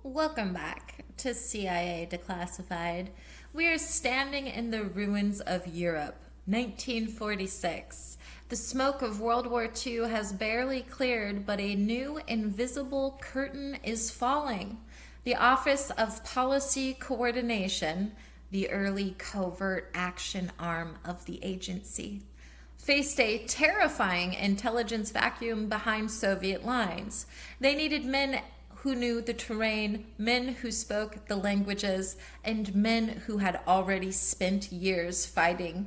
Welcome back to CIA Declassified. We are standing in the ruins of Europe, 1946. The smoke of World War II has barely cleared, but a new invisible curtain is falling. The Office of Policy Coordination, the early covert action arm of the agency, faced a terrifying intelligence vacuum behind Soviet lines. They needed men who knew the terrain, men who spoke the languages, and men who had already spent years fighting.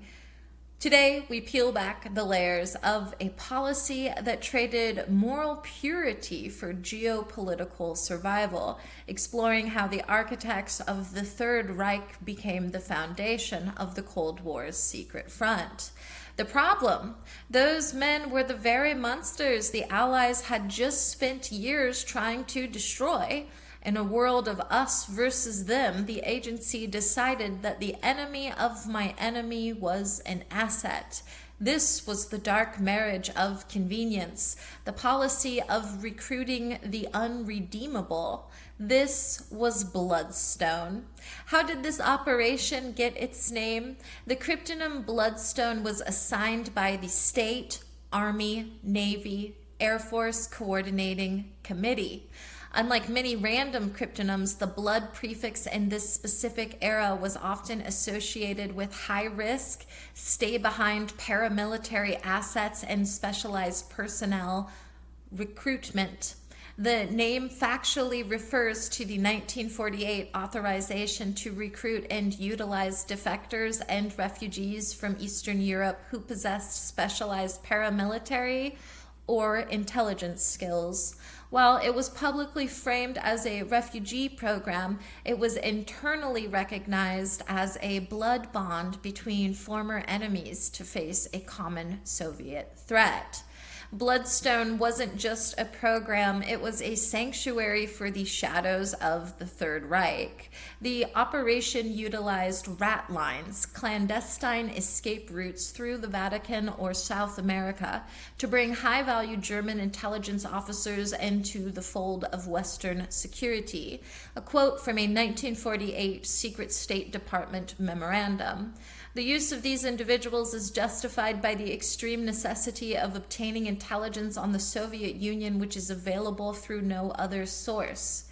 Today, we peel back the layers of a policy that traded moral purity for geopolitical survival, exploring how the architects of the Third Reich became the foundation of the Cold War's secret front. The problem, those men were the very monsters the Allies had just spent years trying to destroy. In a world of us versus them, the agency decided that the enemy of my enemy was an asset. This was the dark marriage of convenience, the policy of recruiting the unredeemable. This was Bloodstone. How did this operation get its name? The cryptonym Bloodstone was assigned by the State, Army, Navy, Air Force Coordinating Committee. Unlike many random cryptonyms, the blood prefix in this specific era was often associated with high risk, stay behind paramilitary assets, and specialized personnel recruitment. The name factually refers to the 1948 authorization to recruit and utilize defectors and refugees from Eastern Europe who possessed specialized paramilitary or intelligence skills. While it was publicly framed as a refugee program, it was internally recognized as a blood bond between former enemies to face a common Soviet threat. Bloodstone wasn't just a program, it was a sanctuary for the shadows of the Third Reich. The operation utilized rat lines, clandestine escape routes through the Vatican or South America, to bring high-value German intelligence officers into the fold of Western security. A quote from a 1948 Secret State Department memorandum. The use of these individuals is justified by the extreme necessity of obtaining intelligence on the Soviet Union, which is available through no other source.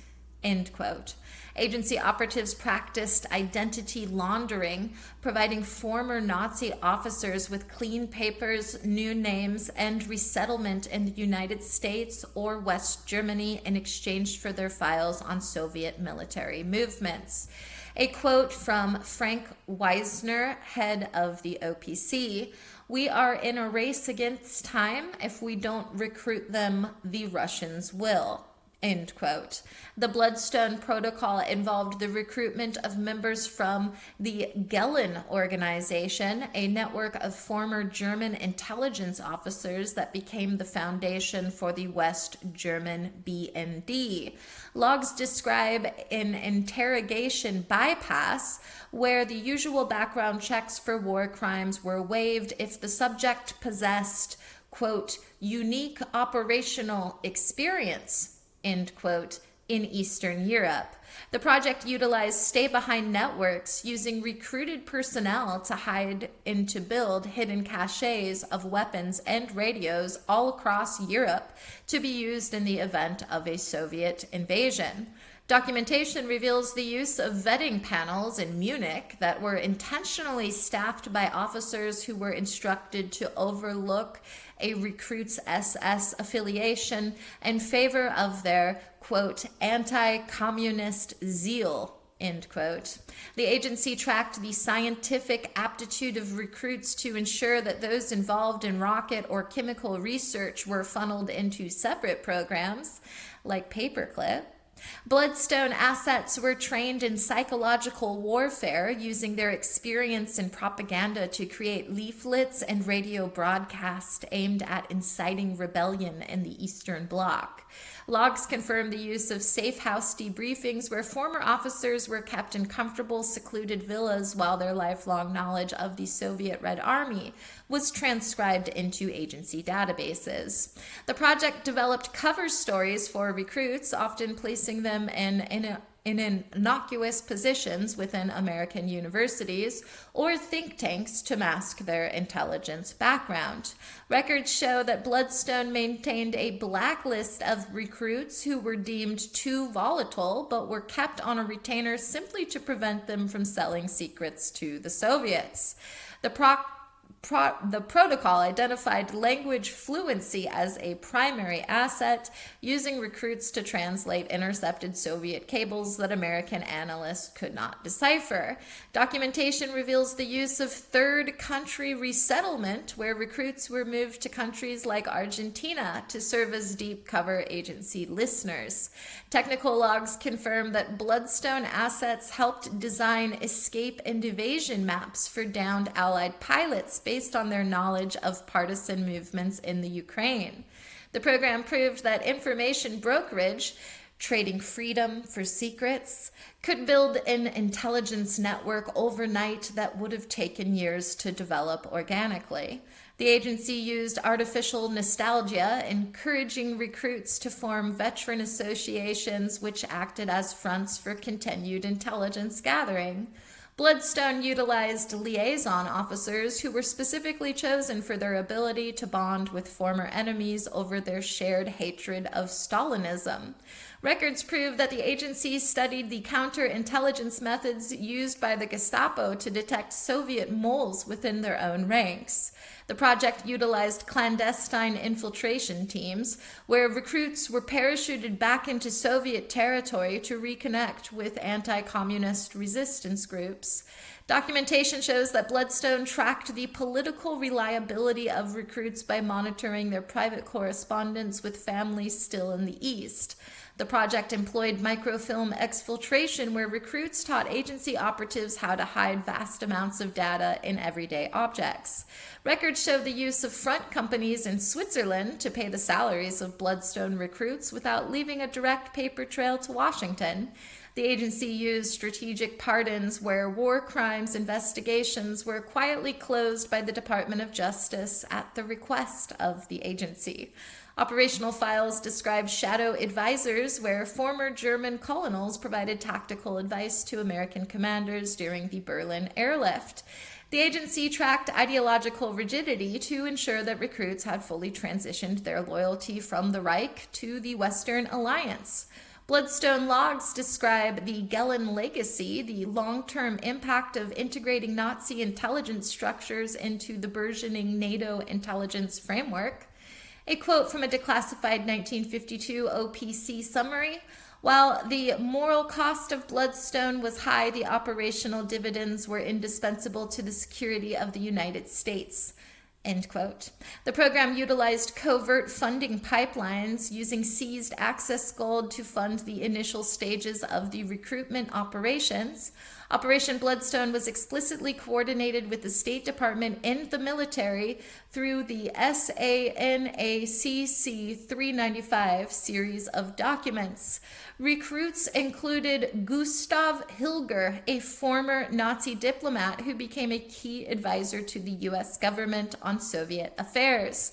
End quote. Agency operatives practiced identity laundering, providing former Nazi officers with clean papers, new names, and resettlement in the United States or West Germany in exchange for their files on Soviet military movements. A quote from Frank Wisner, head of the OPC: "We are in a race against time. If we don't recruit them, the Russians will." End quote. The Bloodstone Protocol involved the recruitment of members from the Gehlen Organization, a network of former German intelligence officers that became the foundation for the West German BND. Logs describe an interrogation bypass where the usual background checks for war crimes were waived if the subject possessed, quote, unique operational experience, end quote, in Eastern Europe. The project utilized stay-behind networks using recruited personnel to hide and to build hidden caches of weapons and radios all across Europe to be used in the event of a Soviet invasion. Documentation reveals the use of vetting panels in Munich that were intentionally staffed by officers who were instructed to overlook a recruit's SS affiliation in favor of their, quote, anti-communist zeal, end quote. The agency tracked the scientific aptitude of recruits to ensure that those involved in rocket or chemical research were funneled into separate programs, like Paperclip. Bloodstone assets were trained in psychological warfare using their experience in propaganda to create leaflets and radio broadcasts aimed at inciting rebellion in the Eastern Bloc. Logs confirm the use of safe house debriefings where former officers were kept in comfortable, secluded villas while their lifelong knowledge of the Soviet Red Army was transcribed into agency databases. The project developed cover stories for recruits, often placing them in innocuous positions within American universities or think tanks to mask their intelligence background. Records show that Bloodstone maintained a blacklist of recruits who were deemed too volatile but were kept on a retainer simply to prevent them from selling secrets to the Soviets. The protocol identified language fluency as a primary asset, using recruits to translate intercepted Soviet cables that American analysts could not decipher. Documentation reveals the use of third country resettlement, where recruits were moved to countries like Argentina to serve as deep cover agency listeners. Technical logs confirm that Bloodstone assets helped design escape and evasion maps for downed Allied pilots based on their knowledge of partisan movements in the Ukraine. The program proved that information brokerage, trading freedom for secrets, could build an intelligence network overnight that would have taken years to develop organically. The agency used artificial nostalgia, encouraging recruits to form veteran associations which acted as fronts for continued intelligence gathering. Bloodstone utilized liaison officers who were specifically chosen for their ability to bond with former enemies over their shared hatred of Stalinism. Records prove that the agency studied the counterintelligence methods used by the Gestapo to detect Soviet moles within their own ranks. The project utilized clandestine infiltration teams, where recruits were parachuted back into Soviet territory to reconnect with anti-communist resistance groups. Documentation shows that Bloodstone tracked the political reliability of recruits by monitoring their private correspondence with families still in the East. The project employed microfilm exfiltration, where recruits taught agency operatives how to hide vast amounts of data in everyday objects. Records show the use of front companies in Switzerland to pay the salaries of Bloodstone recruits without leaving a direct paper trail to Washington. The agency used strategic pardons, where war crimes investigations were quietly closed by the Department of Justice at the request of the agency. Operational files describe shadow advisors, where former German colonels provided tactical advice to American commanders during the Berlin airlift. The agency tracked ideological rigidity to ensure that recruits had fully transitioned their loyalty from the Reich to the Western Alliance. Bloodstone logs describe the Gehlen legacy, the long-term impact of integrating Nazi intelligence structures into the burgeoning NATO intelligence framework. A quote from a declassified 1952 OPC summary: "While the moral cost of Bloodstone was high, the operational dividends were indispensable to the security of the United States." End quote. The program utilized covert funding pipelines, using seized access gold to fund the initial stages of the recruitment operations. Operation Bloodstone was explicitly coordinated with the State Department and the military through the SANACC 395 series of documents. Recruits included Gustav Hilger, a former Nazi diplomat who became a key advisor to the U.S. government on Soviet affairs.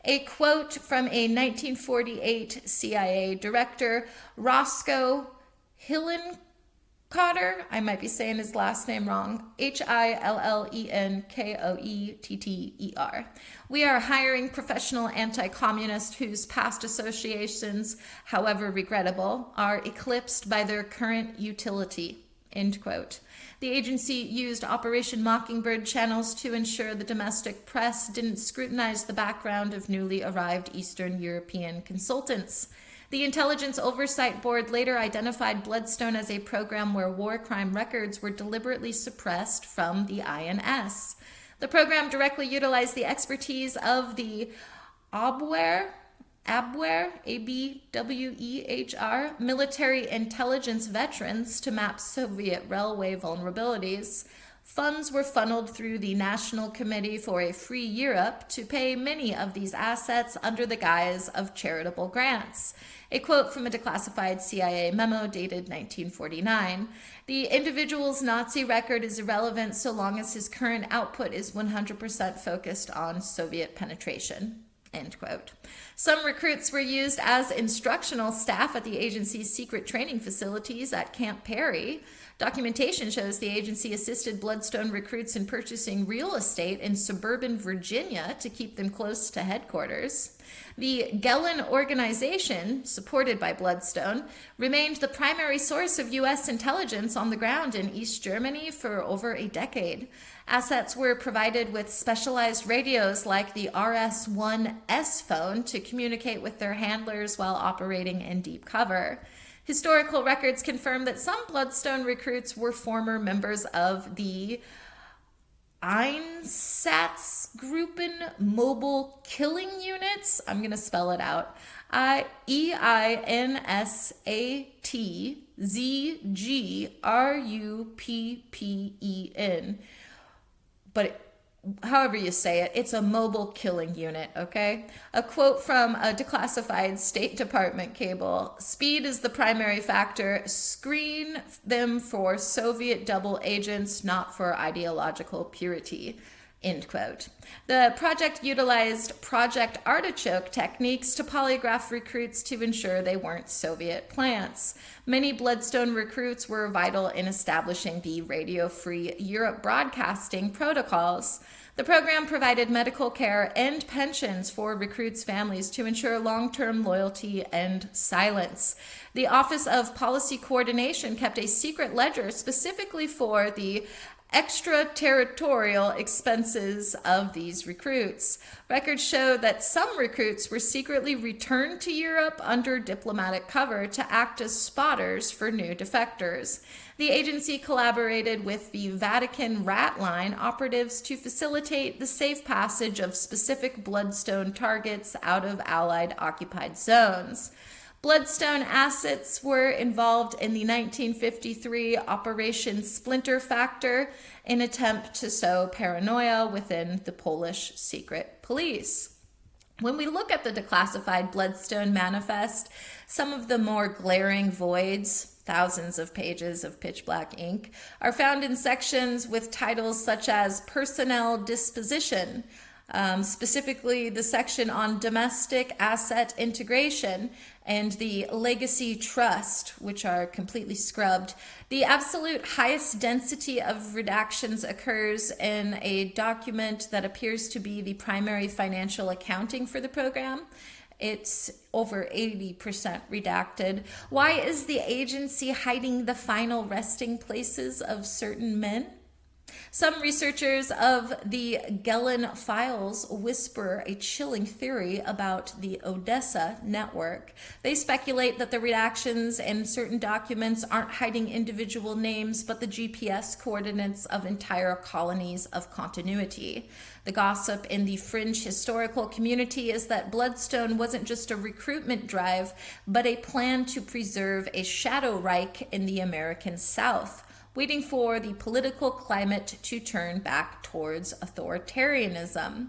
A quote from a 1948 CIA director, Roscoe Hillenkotter, I might be saying his last name wrong, Hillenkoetter. "We are hiring professional anti-communists whose past associations, however regrettable, are eclipsed by their current utility." End quote. The agency used Operation Mockingbird channels to ensure the domestic press didn't scrutinize the background of newly arrived Eastern European consultants. The Intelligence Oversight Board later identified Bloodstone as a program where war crime records were deliberately suppressed from the INS. The program directly utilized the expertise of the Abwehr, ABWEHR, military intelligence veterans to map Soviet railway vulnerabilities. Funds were funneled through the National Committee for a Free Europe to pay many of these assets under the guise of charitable grants. A quote from a declassified CIA memo dated 1949. The individual's Nazi record is irrelevant so long as his current output is 100% focused on Soviet penetration. End quote. Some recruits were used as instructional staff at the agency's secret training facilities at Camp Perry. Documentation shows the agency assisted Bloodstone recruits in purchasing real estate in suburban Virginia to keep them close to headquarters. The Gehlen organization, supported by Bloodstone, remained the primary source of U.S. intelligence on the ground in East Germany for over a decade. Assets were provided with specialized radios like the RS-1S phone to communicate with their handlers while operating in deep cover. Historical records confirm that some Bloodstone recruits were former members of the Einsatzgruppen Mobile Killing Units. I'm going to spell it out. Einsatzgruppen. But however you say it, it's a mobile killing unit, okay? A quote from a declassified State Department cable: "Speed is the primary factor. Screen them for Soviet double agents, not for ideological purity." End quote. The project utilized Project Artichoke techniques to polygraph recruits to ensure they weren't Soviet plants. Many Bloodstone recruits were vital in establishing the Radio-Free Europe broadcasting protocols. The program provided medical care and pensions for recruits' families to ensure long-term loyalty and silence. The Office of Policy Coordination kept a secret ledger specifically for the extraterritorial expenses of these recruits. Records show that some recruits were secretly returned to Europe under diplomatic cover to act as spotters for new defectors. The agency collaborated with the Vatican Rat Line operatives to facilitate the safe passage of specific Bloodstone targets out of Allied occupied zones. Bloodstone assets were involved in the 1953 Operation Splinter Factor, an attempt to sow paranoia within the Polish secret police. When we look at the declassified Bloodstone manifest, some of the more glaring voids, thousands of pages of pitch black ink, are found in sections with titles such as Personnel Disposition, specifically the section on domestic asset integration and the legacy trust, which are completely scrubbed. The absolute highest density of redactions occurs in a document that appears to be the primary financial accounting for the program. It's over 80% redacted. Why is the agency hiding the final resting places of certain men? Some researchers of the Gehlen files whisper a chilling theory about the Odessa network. They speculate that the redactions in certain documents aren't hiding individual names, but the GPS coordinates of entire colonies of continuity. The gossip in the fringe historical community is that Bloodstone wasn't just a recruitment drive, but a plan to preserve a shadow Reich in the American South, waiting for the political climate to turn back towards authoritarianism.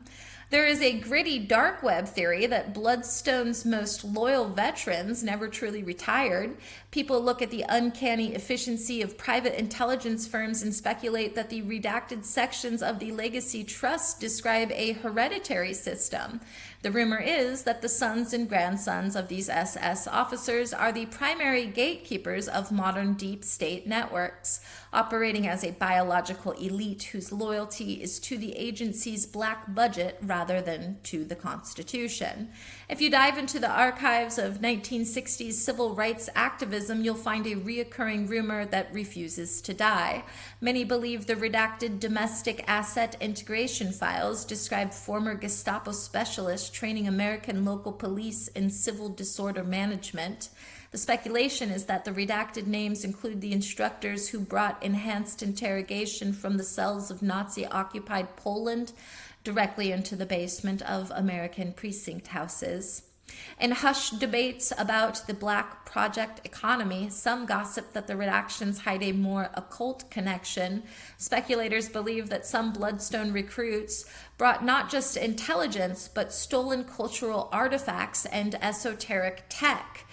There is a gritty dark web theory that Bloodstone's most loyal veterans never truly retired. People look at the uncanny efficiency of private intelligence firms and speculate that the redacted sections of the Legacy Trust describe a hereditary system. The rumor is that the sons and grandsons of these SS officers are the primary gatekeepers of modern deep state networks, operating as a biological elite whose loyalty is to the agency's black budget rather than to the Constitution. If you dive into the archives of 1960s civil rights activism, you'll find a reoccurring rumor that refuses to die. Many believe the redacted domestic asset integration files describe former Gestapo specialists training American local police in civil disorder management. The speculation is that the redacted names include the instructors who brought enhanced interrogation from the cells of Nazi-occupied Poland directly into the basement of American precinct houses. In hushed debates about the Black Project economy, some gossip that the redactions hide a more occult connection. Speculators believe that some Bloodstone recruits brought not just intelligence, but stolen cultural artifacts and esoteric tech.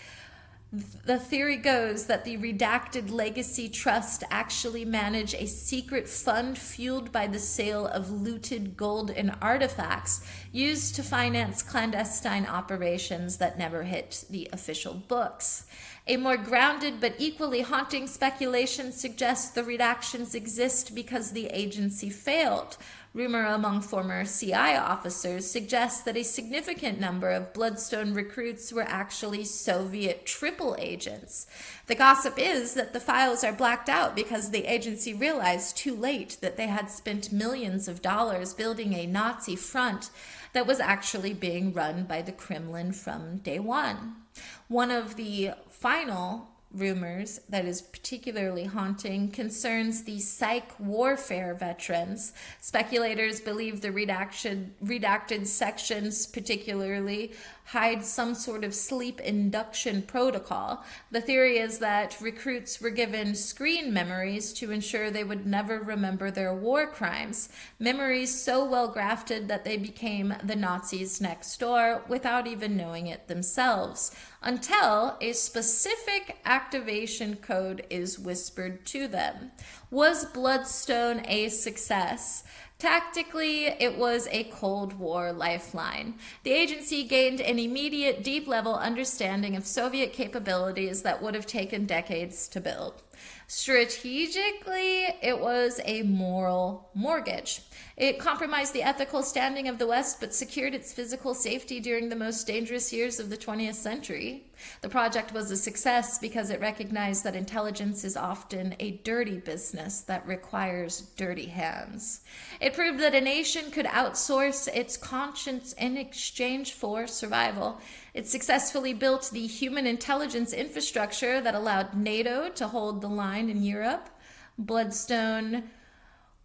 The theory goes that the redacted Legacy Trust actually manage a secret fund fueled by the sale of looted gold and artifacts used to finance clandestine operations that never hit the official books. A more grounded but equally haunting speculation suggests the redactions exist because the agency failed. Rumor among former CI officers suggests that a significant number of Bloodstone recruits were actually Soviet triple agents. The gossip is that the files are blacked out because the agency realized too late that they had spent millions of dollars building a Nazi front that was actually being run by the Kremlin from day one. One of the final rumors that is particularly haunting concerns the psych warfare veterans. Speculators believe the redacted sections particularly hide some sort of sleep induction protocol. The theory is that recruits were given screen memories to ensure they would never remember their war crimes, memories so well grafted that they became the Nazis next door without even knowing it themselves, until a specific activation code is whispered to them. Was Bloodstone a success? Tactically, it was a Cold War lifeline. The agency gained an immediate, deep-level understanding of Soviet capabilities that would have taken decades to build. Strategically, it was a moral mortgage. It compromised the ethical standing of the West, but secured its physical safety during the most dangerous years of the 20th century. The project was a success because it recognized that intelligence is often a dirty business that requires dirty hands. It proved that a nation could outsource its conscience in exchange for survival. It successfully built the human intelligence infrastructure that allowed NATO to hold the line in Europe. Bloodstone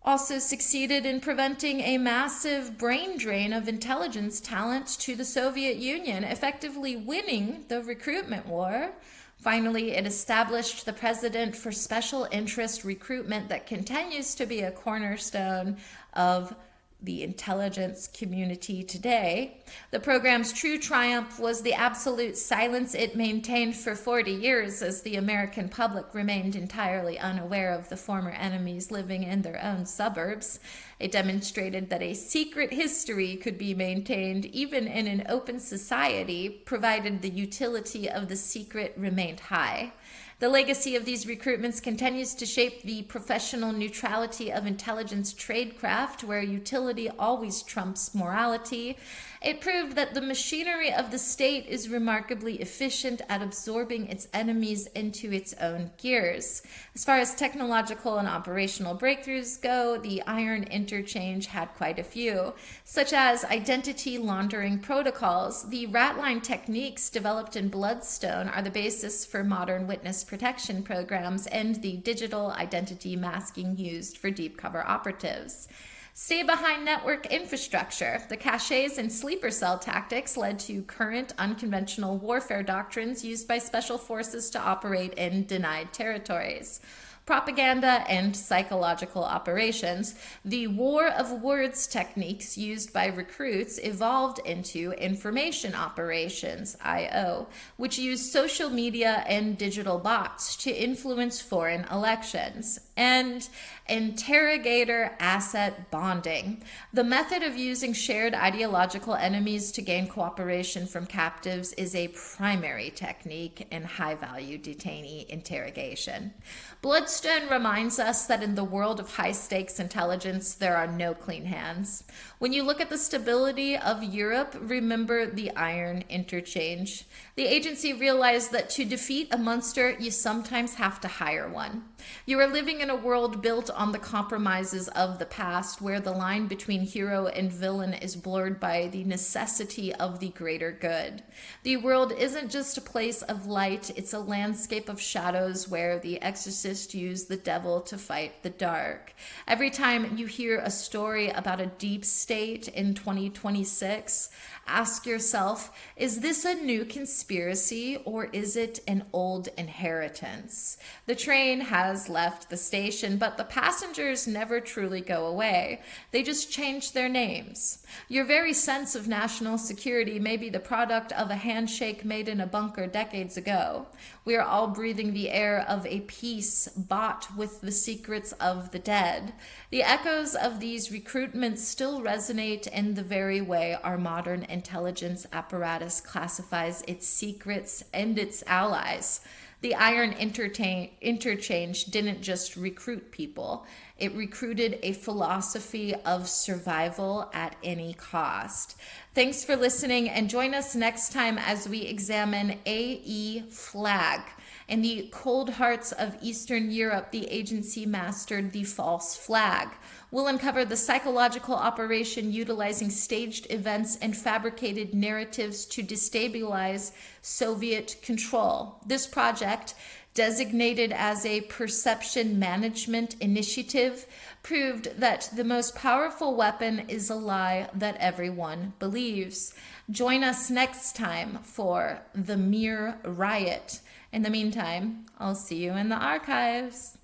also succeeded in preventing a massive brain drain of intelligence talent to the Soviet Union, effectively winning the recruitment war. Finally, it established the precedent for special interest recruitment that continues to be a cornerstone of the intelligence community today. The program's true triumph was the absolute silence it maintained for 40 years as the American public remained entirely unaware of the former enemies living in their own suburbs. It demonstrated that a secret history could be maintained even in an open society, provided the utility of the secret remained high. The legacy of these recruitments continues to shape the professional neutrality of intelligence tradecraft, where utility always trumps morality. It proved that the machinery of the state is remarkably efficient at absorbing its enemies into its own gears. As far as technological and operational breakthroughs go, the Iron-Interchange had quite a few, such as identity laundering protocols. The ratline techniques developed in Bloodstone are the basis for modern witness protection programs and the digital identity masking used for deep cover operatives. Stay behind network infrastructure. The caches and sleeper cell tactics led to current unconventional warfare doctrines used by special forces to operate in denied territories. Propaganda and psychological operations. The war of words techniques used by recruits evolved into information operations, IO, which use social media and digital bots to influence foreign elections. And interrogator asset bonding. The method of using shared ideological enemies to gain cooperation from captives is a primary technique in high-value detainee interrogation. Bloodstone reminds us that in the world of high-stakes intelligence, there are no clean hands. When you look at the stability of Europe, remember the Iron-Interchange. The agency realized that to defeat a monster, you sometimes have to hire one. You are living in a world built on the compromises of the past, where the line between hero and villain is blurred by the necessity of the greater good. The world isn't just a place of light, it's a landscape of shadows where the exorcist used the devil to fight the dark. Every time you hear a story about a deep state in 2026, Ask yourself, is this a new conspiracy or is it an old inheritance? The train has left the station, but the passengers never truly go away. They just change their names. Your very sense of national security may be the product of a handshake made in a bunker decades ago. We are all breathing the air of a peace bought with the secrets of the dead. The echoes of these recruitments still resonate in the very way our modern intelligence apparatus classifies its secrets and its allies. The Iron-Interchange didn't just recruit people. It recruited a philosophy of survival at any cost. Thanks for listening, and join us next time as we examine AE Flag. In the cold hearts of Eastern Europe, the agency mastered the false flag. We'll uncover the psychological operation utilizing staged events and fabricated narratives to destabilize Soviet control. This project, designated as a perception management initiative, proved that the most powerful weapon is a lie that everyone believes. Join us next time for The Mere Riot. In the meantime, I'll see you in the archives.